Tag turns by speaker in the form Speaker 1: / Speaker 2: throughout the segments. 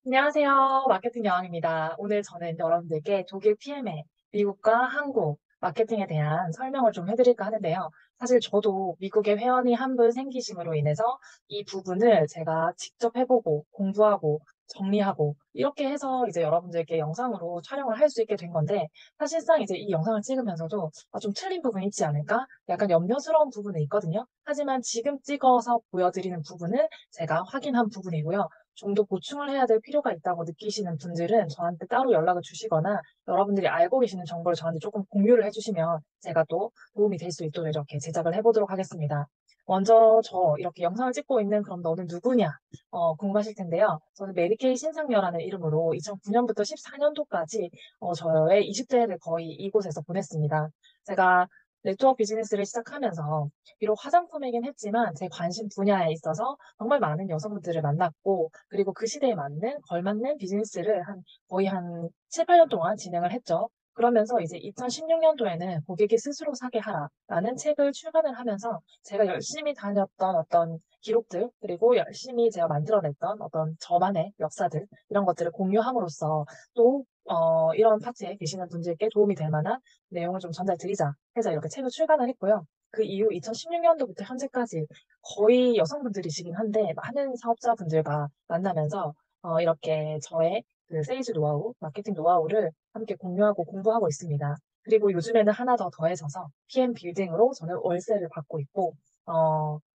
Speaker 1: 안녕하세요. 마케팅 여왕입니다. 오늘 저는 여러분들께 독일 PM의 미국과 한국 마케팅에 대한 설명을 좀 해드릴까 하는데요. 사실 저도 미국에 회원이 한 분 생기심으로 인해서 이 부분을 제가 직접 해보고 공부하고 정리하고 이렇게 해서 이제 여러분들께 영상으로 촬영을 할 수 있게 된 건데, 사실상 이제 이 영상을 찍으면서도 좀 틀린 부분이 있지 않을까? 약간 염려스러운 부분은 있거든요. 하지만 지금 찍어서 보여드리는 부분은 제가 확인한 부분이고요. 좀 더 보충을 해야 될 필요가 있다고 느끼시는 분들은 저한테 따로 연락을 주시거나 여러분들이 알고 계시는 정보를 저한테 조금 공유를 해주시면 제가 또 도움이 될 수 있도록 이렇게 제작을 해보도록 하겠습니다. 먼저 저 이렇게 영상을 찍고 있는 그럼 너는 누구냐 궁금하실 텐데요. 저는 메리케이 신상녀라는 이름으로 2009년부터 14년도까지 저의 20대를 거의 이곳에서 보냈습니다. 제가 네트워크 비즈니스를 시작하면서 비록 화장품이긴 했지만 제 관심 분야에 있어서 정말 많은 여성분들을 만났고, 그리고 그 시대에 맞는 걸맞는 비즈니스를 거의 한 7, 8년 동안 진행을 했죠. 그러면서 이제 2016년도에는 고객이 스스로 사게 하라라는 책을 출간을 하면서 제가 열심히 다녔던 어떤 기록들, 그리고 열심히 제가 만들어냈던 어떤 저만의 역사들, 이런 것들을 공유함으로써 또 이런 파트에 계시는 분들께 도움이 될 만한 내용을 좀 전달드리자 해서 이렇게 책을 출간을 했고요. 그 이후 2016년도부터 현재까지 거의 여성분들이시긴 한데 많은 사업자분들과 만나면서 이렇게 저의 그 세일즈 노하우, 마케팅 노하우를 함께 공유하고 공부하고 있습니다. 그리고 요즘에는 하나 더 더해져서 PM 빌딩으로 저는 월세를 받고 있고,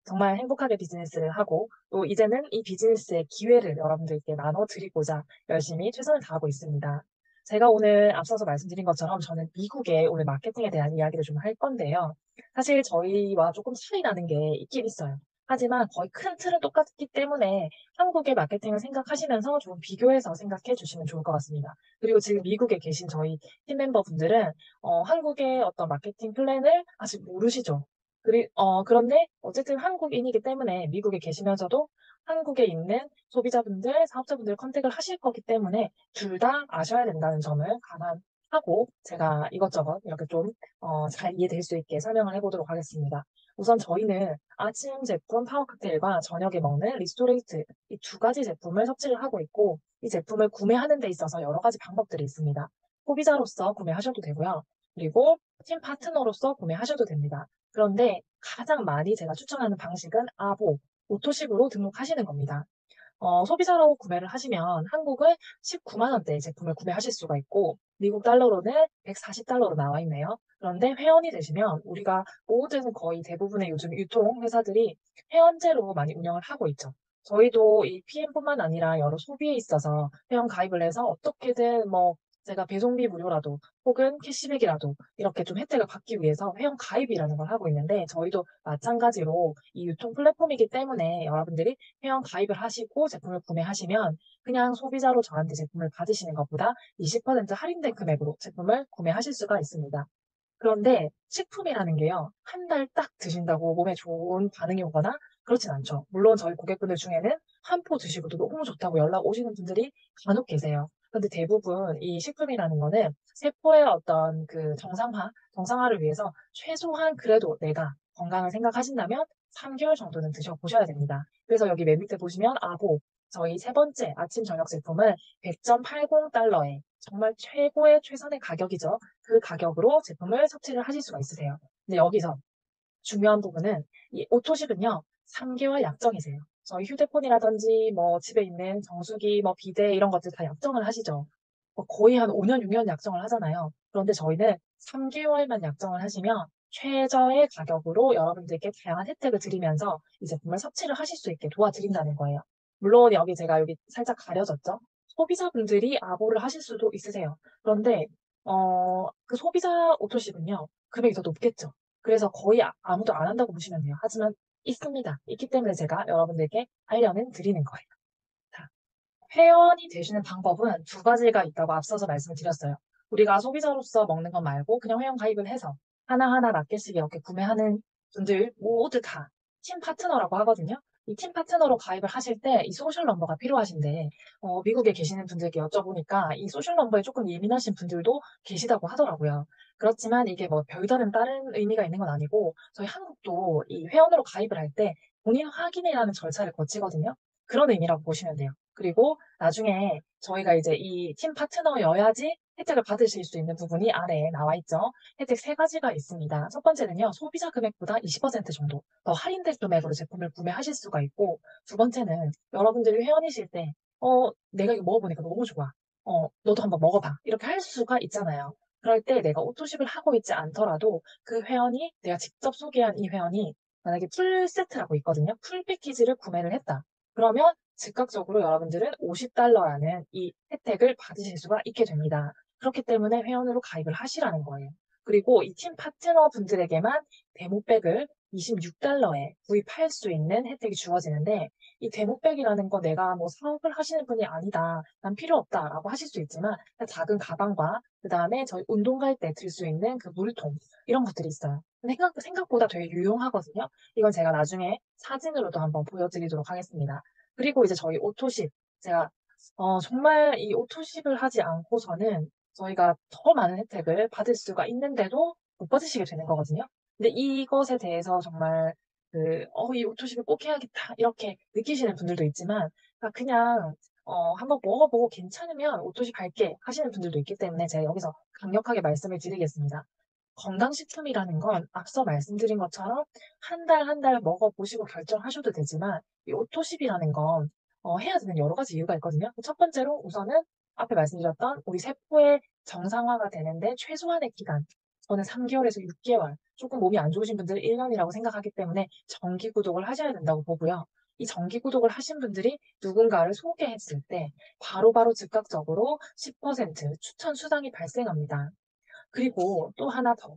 Speaker 1: 정말 행복하게 비즈니스를 하고 또 이제는 이 비즈니스의 기회를 여러분들께 나눠드리고자 열심히 최선을 다하고 있습니다. 제가 오늘 앞서서 말씀드린 것처럼 저는 미국의 오늘 마케팅에 대한 이야기를 좀 할 건데요. 사실 저희와 조금 차이 나는 게 있긴 있어요. 하지만 거의 큰 틀은 똑같기 때문에 한국의 마케팅을 생각하시면서 좀 비교해서 생각해 주시면 좋을 것 같습니다. 그리고 지금 미국에 계신 저희 팀 멤버분들은 한국의 어떤 마케팅 플랜을 아직 모르시죠. 그런데 어쨌든 한국인이기 때문에 미국에 계시면서도 한국에 있는 소비자분들, 사업자분들 컨택을 하실 거기 때문에 둘 다 아셔야 된다는 점을 감안하고 제가 이것저것 이렇게 좀 잘 이해될 수 있게 설명을 해보도록 하겠습니다. 우선 저희는 아침 제품 파워 칵테일과 저녁에 먹는 리스토레이트 이 두 가지 제품을 섭취를 하고 있고, 이 제품을 구매하는 데 있어서 여러 가지 방법들이 있습니다. 소비자로서 구매하셔도 되고요. 그리고 팀 파트너로서 구매하셔도 됩니다. 그런데 가장 많이 제가 추천하는 방식은 아보, 오토십으로 등록하시는 겁니다. 소비자로 구매를 하시면 한국은 19만 원대의 제품을 구매하실 수가 있고 미국 달러로는 140달러로 나와 있네요. 그런데 회원이 되시면 우리가 모든 거의 대부분의 요즘 유통 회사들이 회원제로 많이 운영을 하고 있죠. 저희도 이 PM뿐만 아니라 여러 소비에 있어서 회원 가입을 해서 어떻게든 뭐 제가 배송비 무료라도 혹은 캐시백이라도 이렇게 좀 혜택을 받기 위해서 회원 가입이라는 걸 하고 있는데, 저희도 마찬가지로 이 유통 플랫폼이기 때문에 여러분들이 회원 가입을 하시고 제품을 구매하시면 그냥 소비자로 저한테 제품을 받으시는 것보다 20% 할인된 금액으로 제품을 구매하실 수가 있습니다. 그런데 식품이라는 게요, 한 달 딱 드신다고 몸에 좋은 반응이 오거나 그렇진 않죠. 물론 저희 고객분들 중에는 한 포 드시고도 너무 좋다고 연락 오시는 분들이 간혹 계세요. 근데 대부분 이 식품이라는 거는 세포의 어떤 그 정상화를 위해서 최소한 그래도 내가 건강을 생각하신다면 3개월 정도는 드셔보셔야 됩니다. 그래서 여기 맨 밑에 보시면 아보, 저희 세 번째 아침 저녁 제품은 100.80달러에 정말 최고의 최선의 가격이죠. 그 가격으로 제품을 섭취를 하실 수가 있으세요. 근데 여기서 중요한 부분은 이 오토십은요, 3개월 약정이세요. 저희 휴대폰이라든지 뭐 집에 있는 정수기, 뭐 비데 이런 것들 다 약정을 하시죠. 거의 한 5년, 6년 약정을 하잖아요. 그런데 저희는 3개월만 약정을 하시면 최저의 가격으로 여러분들께 다양한 혜택을 드리면서 이 제품을 섭취를 하실 수 있게 도와드린다는 거예요. 물론 제가 여기 살짝 가려졌죠. 소비자분들이 아보를 하실 수도 있으세요. 그런데 그 소비자 오토십은요, 금액이 더 높겠죠. 그래서 거의 아무도 안 한다고 보시면 돼요. 하지만 있습니다. 있기 때문에 제가 여러분들께 알려는 드리는 거예요. 자, 회원이 되시는 방법은 두 가지가 있다고 앞서서 말씀을 드렸어요. 우리가 소비자로서 먹는 것 말고 그냥 회원 가입을 해서 하나하나 몇 개씩 이렇게 구매하는 분들 모두 다 팀 파트너라고 하거든요. 이 팀 파트너로 가입을 하실 때 이 소셜 넘버가 필요하신데, 미국에 계시는 분들께 여쭤보니까 이 소셜 넘버에 조금 예민하신 분들도 계시다고 하더라고요. 그렇지만 이게 뭐 별다른 다른 의미가 있는 건 아니고, 저희 한국도 이 회원으로 가입을 할 때 본인 확인이라는 절차를 거치거든요. 그런 의미라고 보시면 돼요. 그리고 나중에 저희가 이제 이 팀 파트너여야지 혜택을 받으실 수 있는 부분이 아래에 나와 있죠. 혜택 세 가지가 있습니다. 첫 번째는요, 소비자 금액보다 20% 정도 더 할인된 금액으로 제품을 구매하실 수가 있고, 두 번째는 여러분들이 회원이실 때, 내가 이거 먹어보니까 너무 좋아. 너도 한번 먹어봐. 이렇게 할 수가 있잖아요. 그럴 때 내가 오토십을 하고 있지 않더라도 그 회원이, 내가 직접 소개한 이 회원이 만약에 풀 세트라고 있거든요. 풀 패키지를 구매를 했다. 그러면 즉각적으로 여러분들은 $50라는 이 혜택을 받으실 수가 있게 됩니다. 그렇기 때문에 회원으로 가입을 하시라는 거예요. 그리고 이 팀 파트너 분들에게만 데모백을 $26에 구입할 수 있는 혜택이 주어지는데, 이 데모백이라는 거 내가 뭐 사업을 하시는 분이 아니다, 난 필요 없다라고 하실 수 있지만, 작은 가방과 그 다음에 저희 운동 갈 때 들 수 있는 그 물통, 이런 것들이 있어요. 생각보다 되게 유용하거든요. 이건 제가 나중에 사진으로도 한번 보여드리도록 하겠습니다. 그리고 이제 저희 오토십, 제가 정말 이 오토십을 하지 않고서는 저희가 더 많은 혜택을 받을 수가 있는데도 못 받으시게 되는 거거든요. 근데 이것에 대해서 정말 이 오토십을 꼭 해야겠다 이렇게 느끼시는 분들도 있지만, 그냥 한번 먹어보고 괜찮으면 오토십 할게 하시는 분들도 있기 때문에 제가 여기서 강력하게 말씀을 드리겠습니다. 건강식품이라는 건 앞서 말씀드린 것처럼 한 달 한 달 먹어보시고 결정하셔도 되지만, 이 오토십이라는 건 해야 되는 여러 가지 이유가 있거든요. 첫 번째로 우선은 앞에 말씀드렸던 우리 세포의 정상화가 되는데 최소한의 기간, 저는 3개월에서 6개월, 조금 몸이 안 좋으신 분들은 1년이라고 생각하기 때문에 정기 구독을 하셔야 된다고 보고요. 이 정기 구독을 하신 분들이 누군가를 소개했을 때 바로바로 즉각적으로 10% 추천 수당이 발생합니다. 그리고 또 하나 더.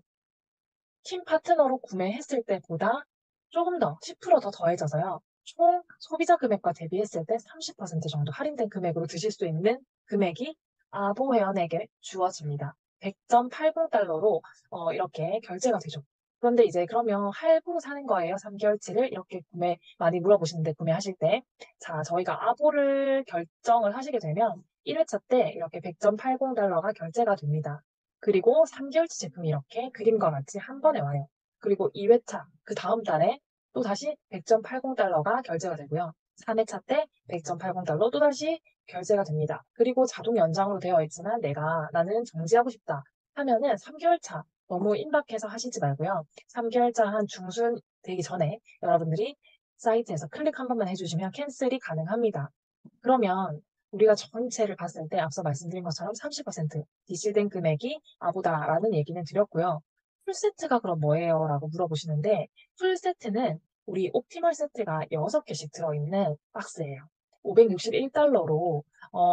Speaker 1: 팀 파트너로 구매했을 때보다 조금 더 10%더 더해져서요. 총 소비자 금액과 대비했을 때 30% 정도 할인된 금액으로 드실 수 있는 금액이 아보 회원에게 주어집니다. 100.80달러로 이렇게 결제가 되죠. 그런데 이제 그러면 할부로 사는 거예요. 3개월치를 이렇게 많이 물어보시는데 구매하실 때. 자, 저희가 아보를 결정을 하시게 되면 1회차 때 이렇게 100.80달러가 결제가 됩니다. 그리고 3개월치 제품이 이렇게 그림과 같이 한 번에 와요. 그리고 2회차, 그 다음 달에 또다시 100.80달러가 결제가 되고요. 3회차 때 100.80달러 또다시 결제가 됩니다. 그리고 자동 연장으로 되어 있지만 나는 정지하고 싶다 하면은 3개월차 너무 임박해서 하시지 말고요. 3개월차 한 중순 되기 전에 여러분들이 사이트에서 클릭 한 번만 해주시면 캔슬이 가능합니다. 그러면 우리가 전체를 봤을 때 앞서 말씀드린 것처럼 30% 디실된 금액이 아보다라는 얘기는 드렸고요. 풀세트가 그럼 뭐예요? 라고 물어보시는데, 풀세트는 우리 옵티멀 세트가 6개씩 들어있는 박스예요. 561달러로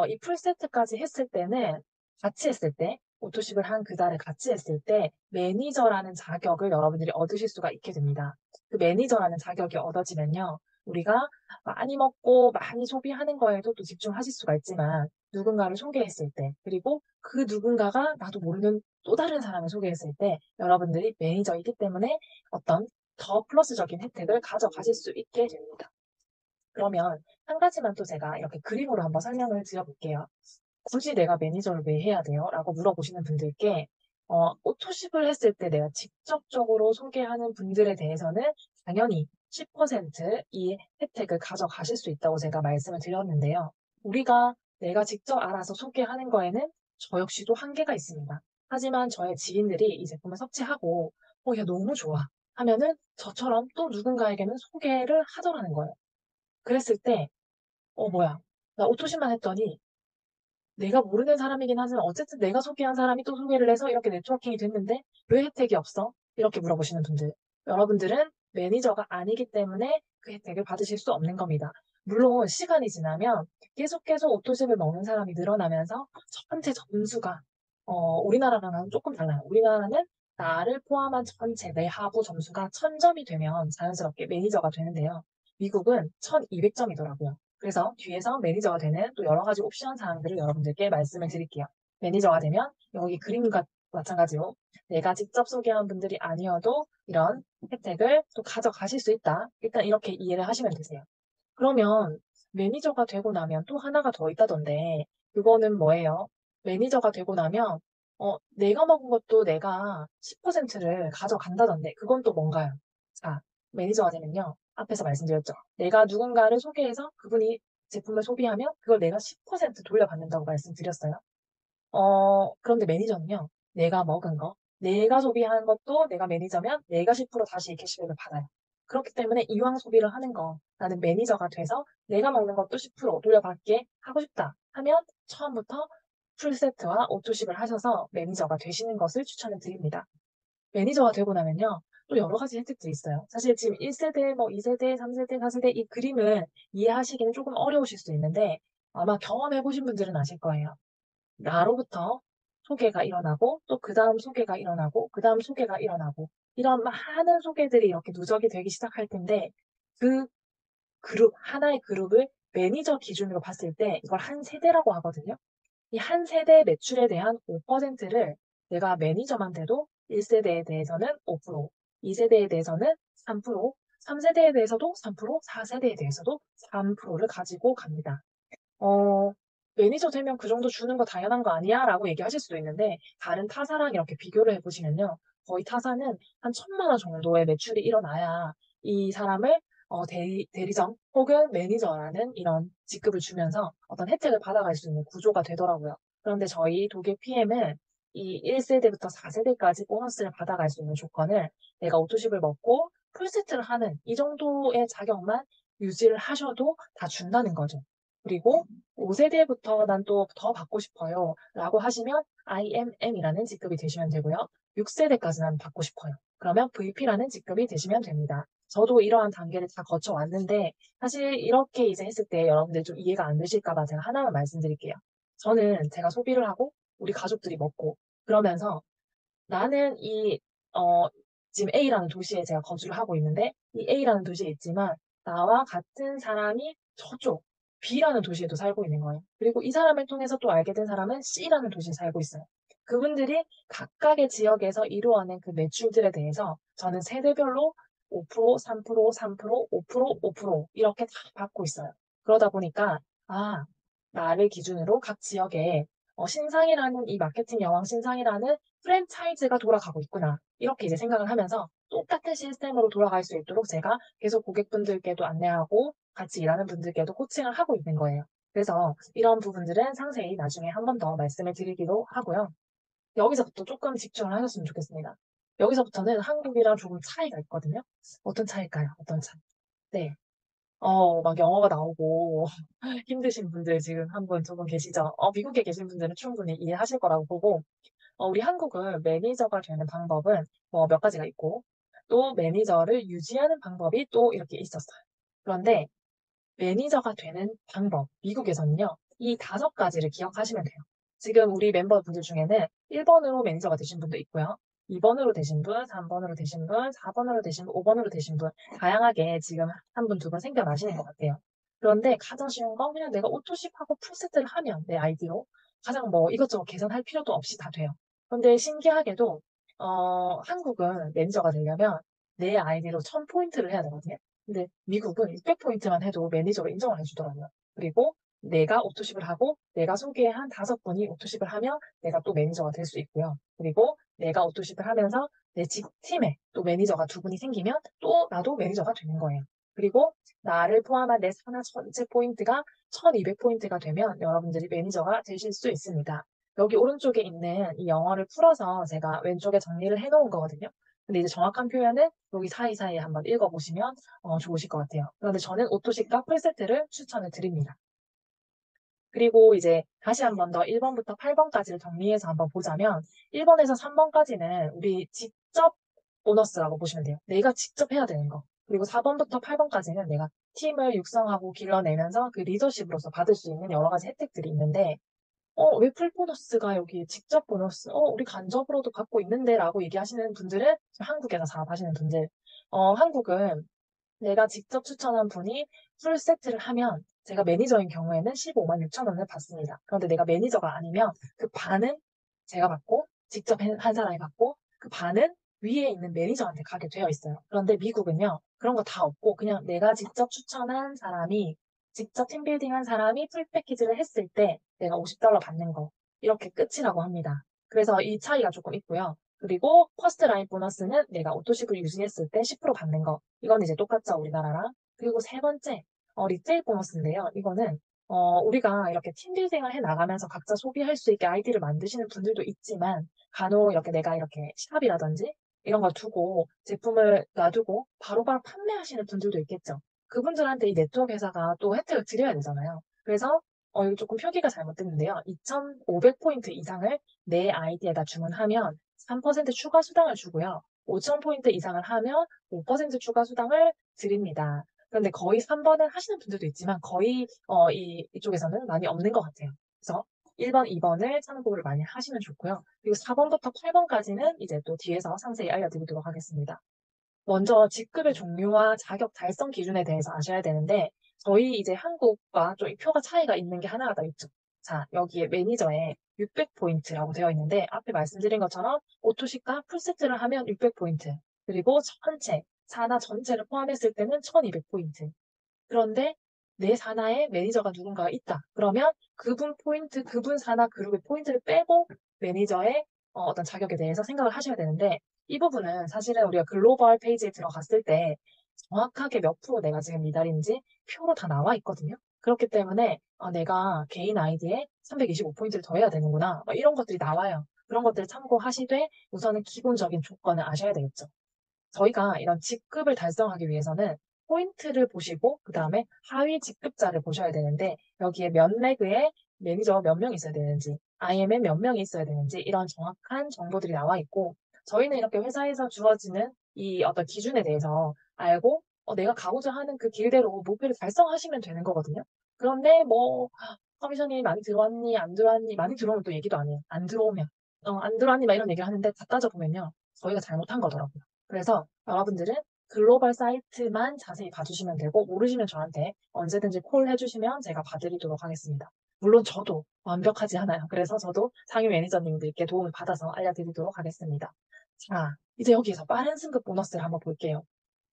Speaker 1: 이 풀세트까지 했을 때는, 같이 했을 때, 오토십을 한 그 달에 같이 했을 때 매니저라는 자격을 여러분들이 얻으실 수가 있게 됩니다. 그 매니저라는 자격이 얻어지면요, 우리가 많이 먹고 많이 소비하는 거에도 또 집중하실 수가 있지만, 누군가를 소개했을 때, 그리고 그 누군가가 나도 모르는 또 다른 사람을 소개했을 때 여러분들이 매니저이기 때문에 어떤 더 플러스적인 혜택을 가져가실 수 있게 됩니다. 그러면 한 가지만 또 제가 이렇게 그림으로 한번 설명을 드려볼게요. 굳이 내가 매니저를 왜 해야 돼요? 라고 물어보시는 분들께 오토십을 했을 때 내가 직접적으로 소개하는 분들에 대해서는 당연히 10%이 혜택을 가져가실 수 있다고 제가 말씀을 드렸는데요. 내가 직접 알아서 소개하는 거에는 저 역시도 한계가 있습니다. 하지만 저의 지인들이 이 제품을 섭취하고 얘 너무 좋아 하면은 저처럼 또 누군가에게는 소개를 하더라는 거예요. 그랬을 때 뭐야, 나 오토십만 했더니 내가 모르는 사람이긴 하지만 어쨌든 내가 소개한 사람이 또 소개를 해서 이렇게 네트워킹이 됐는데 왜 혜택이 없어? 이렇게 물어보시는 분들. 여러분들은 매니저가 아니기 때문에 그 혜택을 받으실 수 없는 겁니다. 물론 시간이 지나면 계속 오토십을 먹는 사람이 늘어나면서 전체 점수가 우리나라랑은 조금 달라요. 우리나라는 나를 포함한 전체 내 하부 점수가 1000점이 되면 자연스럽게 매니저가 되는데요. 미국은 1200점이더라고요. 그래서 뒤에서 매니저가 되는 또 여러 가지 옵션 사항들을 여러분들께 말씀을 드릴게요. 매니저가 되면 여기 그림과 마찬가지로 내가 직접 소개한 분들이 아니어도 이런 혜택을 또 가져가실 수 있다. 일단 이렇게 이해를 하시면 되세요. 그러면 매니저가 되고 나면 또 하나가 더 있다던데, 그거는 뭐예요? 매니저가 되고 나면 내가 먹은 것도 내가 10%를 가져간다던데, 그건 또 뭔가요? 자, 매니저가 되면요, 앞에서 말씀드렸죠. 내가 누군가를 소개해서 그분이 제품을 소비하면 그걸 내가 10% 돌려받는다고 말씀드렸어요. 그런데 매니저는요, 내가 먹은 거, 내가 소비한 것도 내가 매니저면 내가 10% 다시 캐시백을 받아요. 그렇기 때문에 이왕 소비를 하는 거, 나는 매니저가 돼서 내가 먹는 것도 10% 돌려받게 하고 싶다 하면 처음부터 풀세트와 오토십을 하셔서 매니저가 되시는 것을 추천을 드립니다. 매니저가 되고 나면요, 또 여러 가지 혜택들이 있어요. 사실 지금 1세대, 뭐 2세대, 3세대, 4세대 이 그림을 이해하시기는 조금 어려우실 수 있는데 아마 경험해보신 분들은 아실 거예요. 나로부터 소개가 일어나고 또 그 다음 소개가 일어나고 그 다음 소개가 일어나고 이런 많은 소개들이 이렇게 누적이 되기 시작할 텐데 그 그룹, 하나의 그룹을 매니저 기준으로 봤을 때 이걸 한 세대라고 하거든요. 이 한 세대 매출에 대한 5%를 내가 매니저만 돼도 1세대에 대해서는 5%, 2세대에 대해서는 3%, 3세대에 대해서도 3%, 4세대에 대해서도 3%를 가지고 갑니다. 어, 매니저 되면 그 정도 주는 거 당연한 거 아니야? 라고 얘기하실 수도 있는데, 다른 타사랑 이렇게 비교를 해보시면요. 거의 타사는 한 1,000만 원 정도의 매출이 일어나야 이 사람을 대리점 혹은 매니저라는 이런 직급을 주면서 어떤 혜택을 받아갈 수 있는 구조가 되더라고요. 그런데 저희 독일 PM은 이 1세대부터 4세대까지 보너스를 받아갈 수 있는 조건을 내가 오토십을 먹고 풀세트를 하는 이 정도의 자격만 유지를 하셔도 다 준다는 거죠. 그리고 5세대부터 난 또 더 받고 싶어요. 라고 하시면 IMM이라는 직급이 되시면 되고요. 6세대까지는 받고 싶어요. 그러면 VP라는 직급이 되시면 됩니다. 저도 이러한 단계를 다 거쳐왔는데 사실 이렇게 이제 했을 때 여러분들 좀 이해가 안 되실까 봐 제가 하나만 말씀드릴게요. 저는 제가 소비를 하고 우리 가족들이 먹고 그러면서 나는 지금 A라는 도시에 제가 거주를 하고 있는데, 이 A라는 도시에 있지만, 나와 같은 사람이 저쪽 B라는 도시에도 살고 있는 거예요. 그리고 이 사람을 통해서 또 알게 된 사람은 C라는 도시에 살고 있어요. 그분들이 각각의 지역에서 이루어낸 그 매출들에 대해서 저는 세대별로 5%, 3%, 3%, 5%, 5% 이렇게 다 받고 있어요. 그러다 보니까, 아, 나를 기준으로 각 지역에 신상이라는 이 마케팅 여왕 신상이라는 프랜차이즈가 돌아가고 있구나. 이렇게 이제 생각을 하면서 똑같은 시스템으로 돌아갈 수 있도록 제가 계속 고객분들께도 안내하고 같이 일하는 분들께도 코칭을 하고 있는 거예요. 그래서 이런 부분들은 상세히 나중에 한 번 더 말씀을 드리기로 하고요. 여기서부터 조금 집중을 하셨으면 좋겠습니다. 여기서부터는 한국이랑 조금 차이가 있거든요. 어떤 차이일까요? 어떤 차이? 네. 막 영어가 나오고 힘드신 분들 지금 한 분, 두 분 계시죠? 미국에 계신 분들은 충분히 이해하실 거라고 보고, 우리 한국은 매니저가 되는 방법은 뭐 몇 가지가 있고, 또 매니저를 유지하는 방법이 또 이렇게 있었어요. 그런데 매니저가 되는 방법, 미국에서는요, 이 5가지를 기억하시면 돼요. 지금 우리 멤버분들 중에는 1번으로 매니저가 되신 분도 있고요. 2번으로 되신 분, 3번으로 되신 분, 4번으로 되신 분, 5번으로 되신 분, 다양하게 지금 한 분, 두 분 생겨나시는 것 같아요. 그런데 가장 쉬운 건 그냥 내가 오토십하고 풀세트를 하면 내 아이디로 가장 뭐 이것저것 계산할 필요도 없이 다 돼요. 그런데 신기하게도, 한국은 매니저가 되려면 내 아이디로 1000포인트를 해야 되거든요. 근데 미국은 600포인트만 해도 매니저로 인정을 해주더라고요. 그리고 내가 오토십을 하고 내가 소개한 5분이 오토십을 하면 내가 또 매니저가 될 수 있고요. 그리고 내가 오토십을 하면서 내 집 팀에 또 매니저가 2분이 생기면 또 나도 매니저가 되는 거예요. 그리고 나를 포함한 내 산하 전체 포인트가 1200포인트가 되면 여러분들이 매니저가 되실 수 있습니다. 여기 오른쪽에 있는 이 영어를 풀어서 제가 왼쪽에 정리를 해놓은 거거든요. 근데 이제 정확한 표현은 여기 사이사이에 한번 읽어보시면 좋으실 것 같아요. 그런데 저는 오토식과 풀세트를 추천을 드립니다. 그리고 이제 다시 한번 더 1번부터 8번까지를 정리해서 한번 보자면 1번에서 3번까지는 우리 직접 보너스라고 보시면 돼요. 내가 직접 해야 되는 거. 그리고 4번부터 8번까지는 내가 팀을 육성하고 길러내면서 그 리더십으로서 받을 수 있는 여러 가지 혜택들이 있는데 왜 풀보너스가 여기 직접 보너스, 우리 간접으로도 받고 있는데 라고 얘기하시는 분들은 지금 한국에서 사업하시는 분들, 한국은 내가 직접 추천한 분이 풀 세트를 하면 제가 매니저인 경우에는 15만 6천 원을 받습니다. 그런데 내가 매니저가 아니면 그 반은 제가 받고 직접 한 사람이 받고 그 반은 위에 있는 매니저한테 가게 되어 있어요. 그런데 미국은요, 그런 거 다 없고 그냥 내가 직접 추천한 사람이 직접 팀빌딩한 사람이 풀 패키지를 했을 때 내가 $50 받는 거 이렇게 끝이라고 합니다. 그래서 이 차이가 조금 있고요. 그리고 퍼스트 라인 보너스는 내가 오토십을 유지했을 때 10% 받는 거. 이건 이제 똑같죠, 우리나라랑. 그리고 세 번째, 리테일 보너스인데요. 이거는 우리가 이렇게 팀빌딩을 해 나가면서 각자 소비할 수 있게 아이디를 만드시는 분들도 있지만 간혹 이렇게 내가 이렇게 샵이라든지 이런 걸 두고 제품을 놔두고 바로바로 판매하시는 분들도 있겠죠. 그분들한테 이 네트워크 회사가 또 혜택을 드려야 되잖아요. 그래서 이거 조금 표기가 잘못됐는데요. 2,500포인트 이상을 내 아이디에다 주문하면 3% 추가 수당을 주고요. 5,000포인트 이상을 하면 5% 추가 수당을 드립니다. 그런데 거의 3번은 하시는 분들도 있지만 거의 이쪽에서는 많이 없는 것 같아요. 그래서 1번, 2번을 참고를 많이 하시면 좋고요. 그리고 4번부터 8번까지는 이제 또 뒤에서 상세히 알려드리도록 하겠습니다. 먼저 직급의 종류와 자격 달성 기준에 대해서 아셔야 되는데 저희 이제 한국과 좀 표가 차이가 있는 게 하나가 더 있죠. 자, 여기에 매니저에 600포인트라고 되어 있는데 앞에 말씀드린 것처럼 오토시가 풀세트를 하면 600포인트 그리고 전체, 산하 전체를 포함했을 때는 1200포인트. 그런데 내 산하에 매니저가 누군가가 있다. 그러면 그분 포인트, 그분 산하 그룹의 포인트를 빼고 매니저의 어떤 자격에 대해서 생각을 하셔야 되는데 이 부분은 사실은 우리가 글로벌 페이지에 들어갔을 때 정확하게 몇 프로 내가 지금 미달인지 표로 다 나와 있거든요. 그렇기 때문에 내가 개인 아이디에 325포인트를 더해야 되는구나. 이런 것들이 나와요. 그런 것들을 참고하시되 우선은 기본적인 조건을 아셔야 되겠죠. 저희가 이런 직급을 달성하기 위해서는 포인트를 보시고 그 다음에 하위 직급자를 보셔야 되는데 여기에 몇 레그에 매니저 몇 명 있어야 되는지 IM에 몇 명이 있어야 되는지 이런 정확한 정보들이 나와 있고 저희는 이렇게 회사에서 주어지는 이 어떤 기준에 대해서 알고 내가 가고자 하는 그 길대로 목표를 달성하시면 되는 거거든요. 그런데 뭐 커미션이 많이 들어왔니 안 들어왔니 많이 들어오면 또 얘기도 안 해요. 안 들어오면 안 들어왔니 막 이런 얘기를 하는데 다 따져보면요. 저희가 잘못한 거더라고요. 그래서 여러분들은 글로벌 사이트만 자세히 봐주시면 되고 모르시면 저한테 언제든지 콜 해주시면 제가 봐드리도록 하겠습니다. 물론 저도 완벽하지 않아요. 그래서 저도 상위 매니저님들께 도움을 받아서 알려드리도록 하겠습니다. 자, 이제 여기에서 빠른 승급 보너스를 한번 볼게요.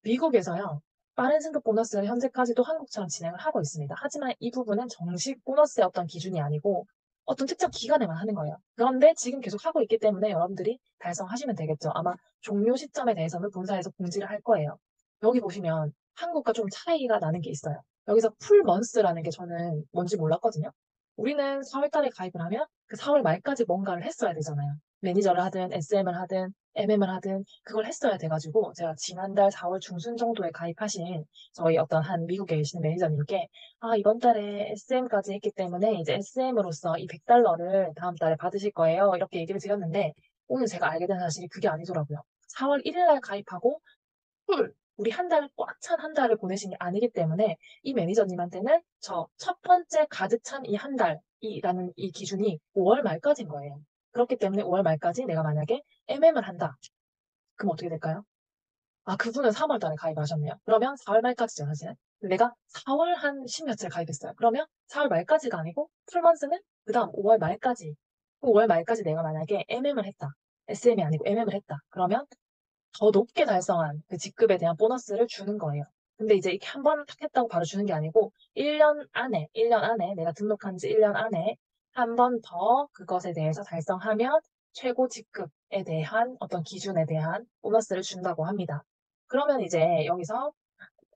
Speaker 1: 미국에서요, 빠른 승급 보너스를 현재까지도 한국처럼 진행을 하고 있습니다. 하지만 이 부분은 정식 보너스의 어떤 기준이 아니고 어떤 특정 기간에만 하는 거예요. 그런데 지금 계속 하고 있기 때문에 여러분들이 달성하시면 되겠죠. 아마 종료 시점에 대해서는 본사에서 공지를 할 거예요. 여기 보시면 한국과 좀 차이가 나는 게 있어요. 여기서 풀먼스라는 게 저는 뭔지 몰랐거든요. 우리는 4월 달에 가입을 하면 그 4월 말까지 뭔가를 했어야 되잖아요. 매니저를 하든 SM을 하든 MM을 하든 그걸 했어야 돼가지고 제가 지난달 4월 중순 정도에 가입하신 저희 어떤 한 미국에 계시는 매니저님께 이번 달에 SM까지 했기 때문에 이제 SM으로서 이 100달러를 다음 달에 받으실 거예요. 이렇게 얘기를 드렸는데 오늘 제가 알게 된 사실이 그게 아니더라고요. 4월 1일 날 가입하고 우리 한 달, 꽉 찬 한 달을 보내신 게 아니기 때문에 이 매니저님한테는 저 첫 번째 가득 찬 이 한 달이라는 이 기준이 5월 말까지인 거예요. 그렇기 때문에 5월 말까지 내가 만약에 MM을 한다. 그럼 어떻게 될까요? 그분은 3월 달에 가입하셨네요. 그러면 4월 말까지죠, 사실. 내가 4월 한 10며칠 가입했어요. 그러면 4월 말까지가 아니고 풀먼스는 그 다음 5월 말까지. 5월 말까지 내가 만약에 MM을 했다. SM이 아니고 MM을 했다. 그러면 더 높게 달성한 그 직급에 대한 보너스를 주는 거예요. 근데 이제 이렇게 한 번 탁 했다고 바로 주는 게 아니고 1년 안에 내가 등록한 지 1년 안에 한 번 더 그것에 대해서 달성하면 최고 직급에 대한 어떤 기준에 대한 보너스를 준다고 합니다. 그러면 이제 여기서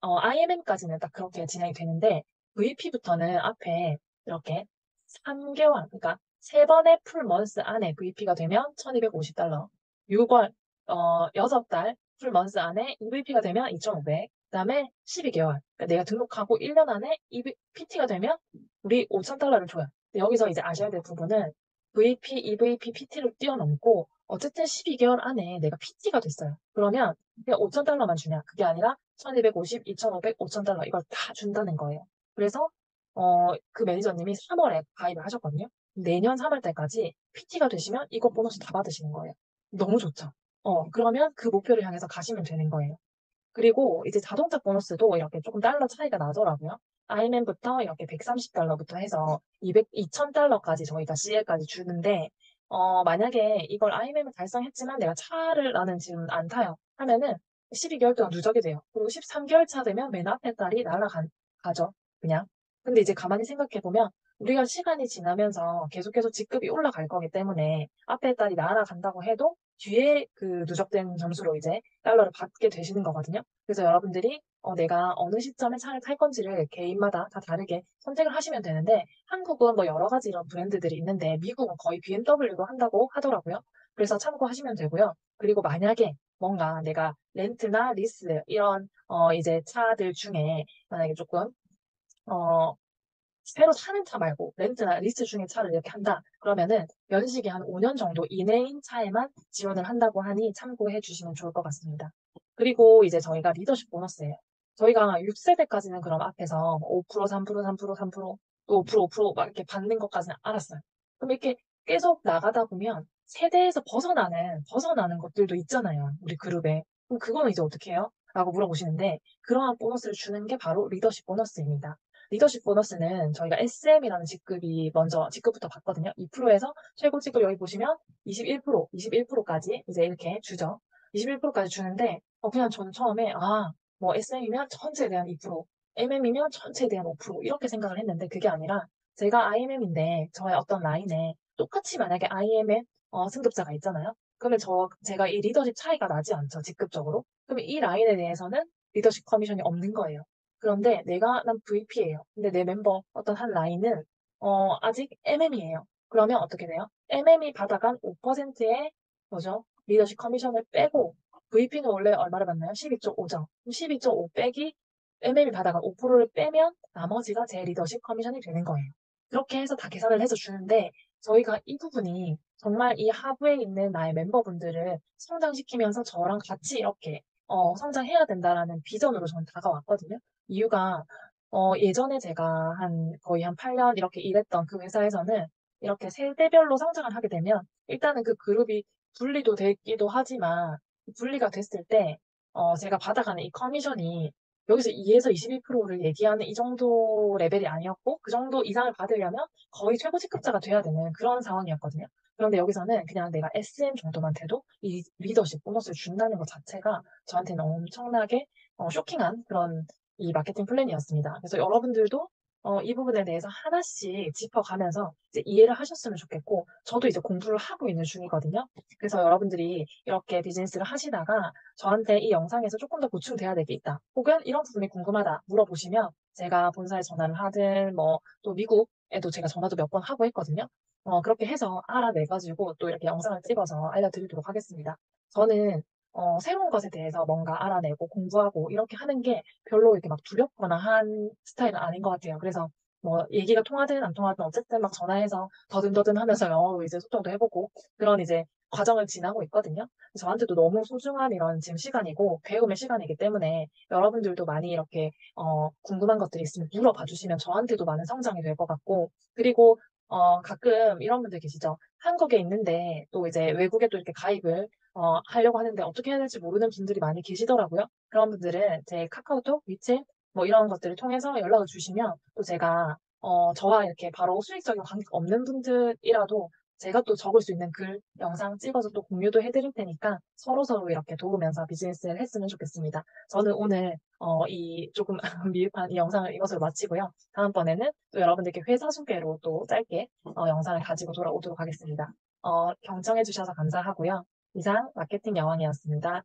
Speaker 1: IMM까지는 딱 그렇게 진행이 되는데 VP부터는 앞에 이렇게 3개월, 그러니까 3번의 풀먼스 안에 VP가 되면 1250달러, 6월, 6달 풀먼스 안에 EVP가 되면 2500, 그 다음에 12개월, 그러니까 내가 등록하고 1년 안에 PT가 되면 우리 5000달러를 줘요. 근데 여기서 이제 아셔야 될 부분은 VP, EVP, PT를 뛰어넘고 어쨌든 12개월 안에 내가 PT가 됐어요. 그러면 그냥 5,000달러만 주냐? 그게 아니라 1250, 2500, 5,000달러 이걸 다 준다는 거예요. 그래서 그 매니저님이 3월에 가입을 하셨거든요. 내년 3월 때까지 PT가 되시면 이거 보너스 다 받으시는 거예요. 너무 좋죠. 그러면 그 목표를 향해서 가시면 되는 거예요. 그리고 이제 자동차 보너스도 이렇게 조금 달러 차이가 나더라고요. IMM부터 이렇게 130달러부터 해서 2,000달러까지 저희가 CL까지 주는데, 만약에 이걸 IMM을 달성했지만 내가 차를 나는 지금 안 타요. 하면은 12개월 동안 누적이 돼요. 그리고 13개월 차 되면 맨 앞에 달이 날아가죠. 그냥. 근데 이제 가만히 생각해보면 우리가 시간이 지나면서 계속해서 직급이 올라갈 거기 때문에 앞에 달이 날아간다고 해도 뒤에 그 누적된 점수로 이제 달러를 받게 되시는 거거든요. 그래서 여러분들이 내가 어느 시점에 차를 탈 건지를 개인마다 다 다르게 선택을 하시면 되는데 한국은 뭐 여러 가지 이런 브랜드들이 있는데 미국은 거의 BMW도 한다고 하더라고요. 그래서 참고하시면 되고요. 그리고 만약에 뭔가 내가 렌트나 리스 이런 이제 차들 중에 만약에 조금 어 새로 사는 차 말고 렌트나 리스 중에 차를 이렇게 한다. 그러면은 연식이 한 5년 정도 이내인 차에만 지원을 한다고 하니 참고해 주시면 좋을 것 같습니다. 그리고 이제 저희가 리더십 보너스예요. 저희가 6세대까지는 그럼 앞에서 5%, 3%, 3%, 3%, 또 5%, 5%막 이렇게 받는 것까지는 알았어요. 그럼 이렇게 계속 나가다 보면 세대에서 벗어나는 것들도 있잖아요. 우리 그룹에. 그럼 그거는 이제 어떻게 해요? 라고 물어보시는데 그러한 보너스를 주는 게 바로 리더십 보너스입니다. 리더십 보너스는 저희가 SM이라는 직급이 먼저 직급부터 받거든요. 2%에서 최고 직급 여기 보시면 21%, 21%까지 이제 이렇게 주죠. 21%까지 주는데 그냥 저는 처음에 뭐 SM이면 전체에 대한 2%, MM이면 전체에 대한 5% 이렇게 생각을 했는데 그게 아니라 제가 IMM인데 저의 어떤 라인에 똑같이 만약에 IMM 승급자가 있잖아요. 그러면 제가 이 리더십 차이가 나지 않죠, 직급적으로. 그러면 이 라인에 대해서는 리더십 커미션이 없는 거예요. 그런데 난 VP예요. 근데 내 멤버 어떤 한 라인은 아직 MM이에요. 그러면 어떻게 돼요? MM이 받아간 5%의 뭐죠? 리더십 커미션을 빼고 VP는 원래 얼마를 받나요? 12.5죠. 12.5 빼기 MM이 받아간 5%를 빼면 나머지가 제 리더십 커미션이 되는 거예요. 그렇게 해서 다 계산을 해서 주는데 저희가 이 부분이 정말 이 하부에 있는 나의 멤버분들을 성장시키면서 저랑 같이 이렇게 성장해야 된다라는 비전으로 저는 다가왔거든요. 이유가 예전에 제가 거의 한 8년 이렇게 일했던 그 회사에서는 이렇게 세대별로 성장을 하게 되면 일단은 그 그룹이 분리도 되기도 하지만 분리가 됐을 때 제가 받아가는 이 커미션이 여기서 2에서 21%를 얘기하는 이 정도 레벨이 아니었고 그 정도 이상을 받으려면 거의 최고 직급자가 돼야 되는 그런 상황이었거든요. 그런데 여기서는 그냥 내가 SM 정도만 돼도 이 리더십 보너스를 준다는 것 자체가 저한테는 엄청나게 쇼킹한 그런 이 마케팅 플랜이었습니다. 그래서 여러분들도 이 부분에 대해서 하나씩 짚어가면서 이제 이해를 하셨으면 좋겠고, 저도 이제 공부를 하고 있는 중이거든요. 그래서 여러분들이 이렇게 비즈니스를 하시다가 저한테 이 영상에서 조금 더 보충돼야 될 게 있다. 혹은 이런 부분이 궁금하다 물어보시면 제가 본사에 전화를 하든 뭐 또 미국에도 제가 전화도 몇 번 하고 했거든요. 그렇게 해서 알아내가지고 또 이렇게 영상을 찍어서 알려드리도록 하겠습니다. 저는 새로운 것에 대해서 뭔가 알아내고 공부하고 이렇게 하는 게 별로 이렇게 막 두렵거나 한 스타일은 아닌 것 같아요. 그래서 뭐 얘기가 통하든 안 통하든 어쨌든 막 전화해서 더듬더듬 하면서 영어로 이제 소통도 해보고 그런 이제 과정을 지나고 있거든요. 저한테도 너무 소중한 이런 지금 시간이고 배움의 시간이기 때문에 여러분들도 많이 이렇게 궁금한 것들이 있으면 물어봐 주시면 저한테도 많은 성장이 될 것 같고 그리고 가끔 이런 분들 계시죠. 한국에 있는데 또 이제 외국에 또 이렇게 가입을 하려고 하는데 어떻게 해야 될지 모르는 분들이 많이 계시더라고요. 그런 분들은 제 카카오톡, 위챗 뭐 이런 것들을 통해서 연락을 주시면 또 제가 저와 이렇게 바로 수익적인 관계가 없는 분들이라도 제가 또 적을 수 있는 글, 영상 찍어서 또 공유도 해드릴 테니까 서로서로 이렇게 도우면서 비즈니스를 했으면 좋겠습니다. 저는 오늘 이 조금 미흡한 이 영상을 이것으로 마치고요. 다음번에는 또 여러분들께 회사 소개로 또 짧게 영상을 가지고 돌아오도록 하겠습니다. 경청해주셔서 감사하고요. 이상 마케팅 여왕이었습니다.